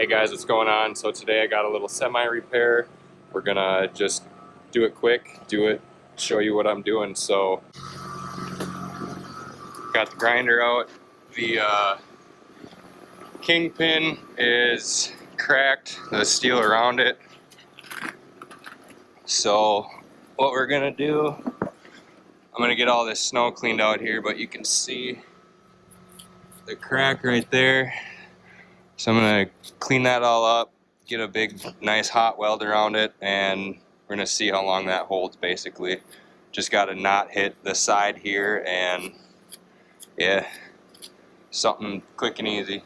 Hey guys, what's going on? So today I got a little semi repair. We're gonna just do it quick, show you what I'm doing. So got the grinder out. The Kingpin is cracked, the steel around it. So what we're gonna do, I'm gonna get all this snow cleaned out here, but you can see the crack right there. So I'm gonna clean that all up, get a big nice hot weld around it, and we're gonna see how long that holds. Basically just got to not hit the side here, and yeah, something quick and easy.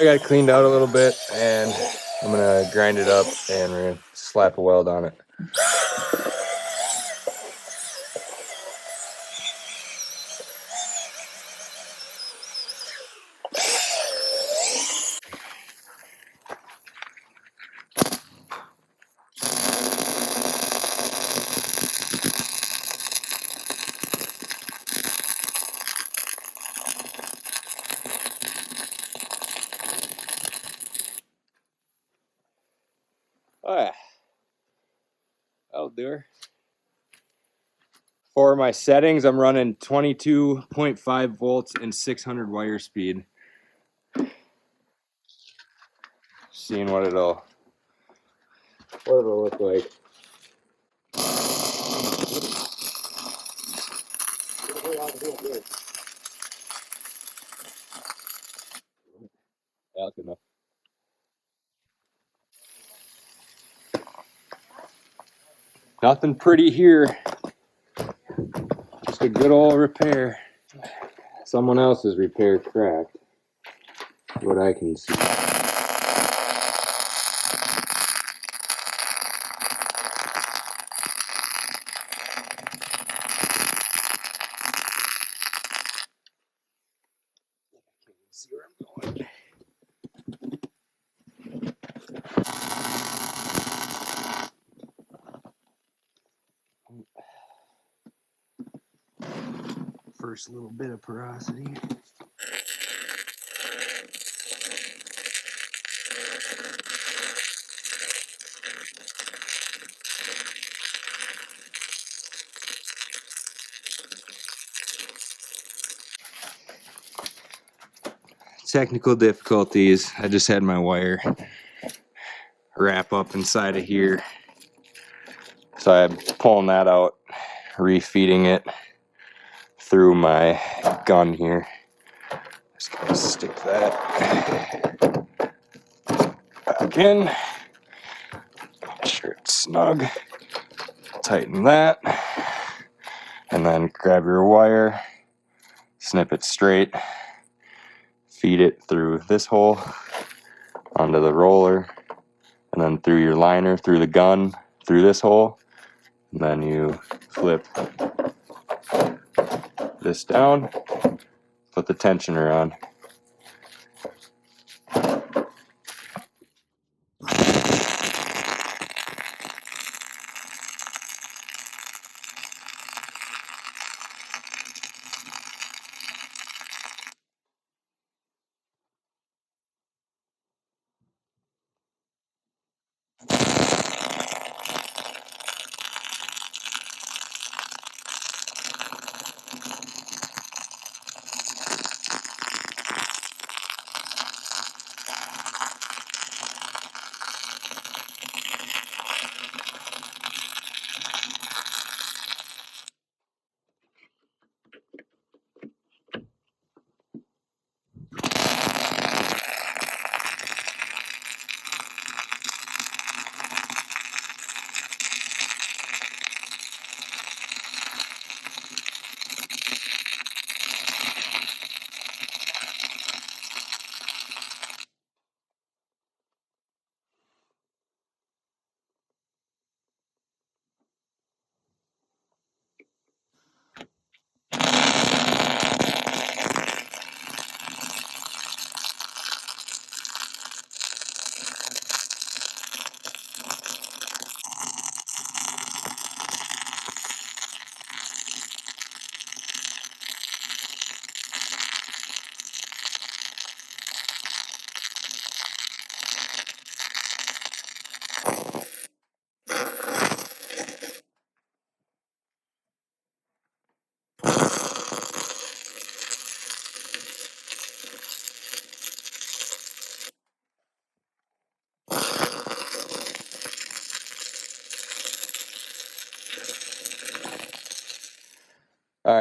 I got it cleaned out a little bit, and I'm gonna grind it up and we're gonna slap a weld on it. Oh yeah, that'll do her. For my settings, I'm running 22.5 volts and 600 wire speed. Seeing what it'll look like. Yeah, that's good enough. Nothing pretty here. Just a good old repair. Someone else's repair cracked. What I can see. See where I'm going. First little bit of porosity. Technical difficulties. I just had my wire wrap up inside of here. So I'm pulling that out, refeeding it through my gun here. Just gonna stick that back in. Make sure it's snug. Tighten that. And then grab your wire, snip it straight, feed it through this hole onto the roller, and then through your liner, through the gun, through this hole. And then you flip this down, put the tensioner on.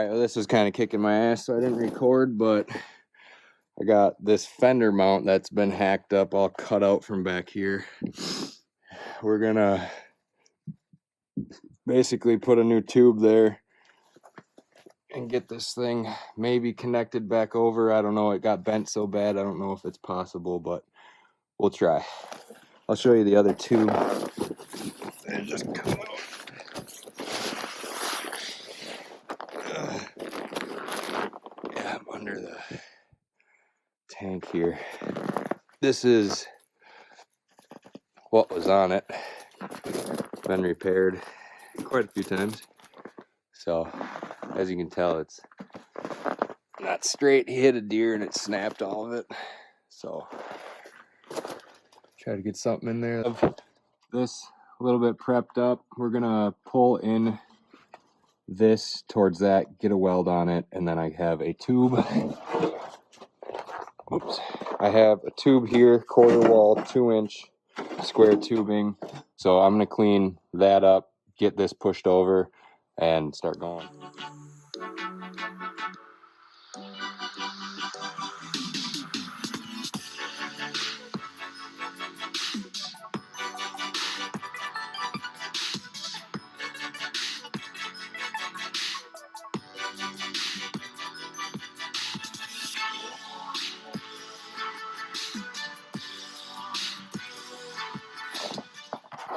Alright, well, this was kind of kicking my ass, so I didn't record, but I got this fender mount that's been hacked up, all cut out from back here. We're gonna basically put a new tube there and get this thing maybe connected back over. I don't know, it got bent so bad, I don't know if it's possible, but we'll try. I'll show you the other tube. They just come out. Yeah, I'm under the tank here. This is what was on it. Been repaired quite a few times. So, as you can tell, it's not straight. He hit a deer and it snapped all of it. So, try to get something in there. This a little bit prepped up. We're gonna pull in this towards that, get a weld on it, and then I have a tube. Oops. I have a tube here, quarter wall, 2-inch square tubing. So I'm gonna clean that up, get this pushed over, and start going.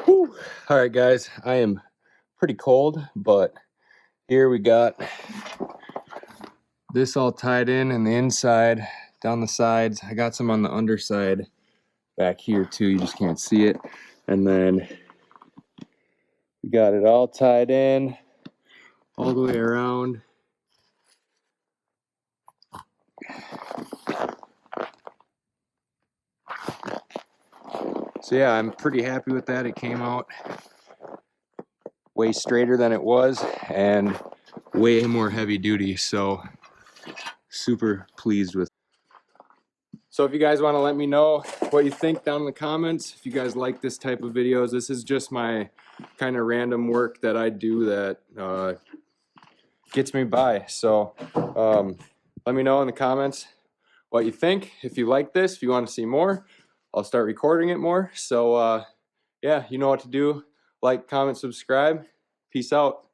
Whew. All right, guys, I am pretty cold, but here we got this all tied in, and the inside, down the sides. I got some on the underside back here too, you just can't see it. And then we got it all tied in all the way around. So yeah, I'm pretty happy with that. It came out way straighter than it was and way more heavy duty, so super pleased with it. So if you guys want to let me know what you think down in the comments, if you guys like this type of videos, this is just my kind of random work that I do that gets me by. So let me know in the comments what you think. If you like this, if you want to see more, I'll start recording it more. So yeah, you know what to do. Like, comment, subscribe. Peace out.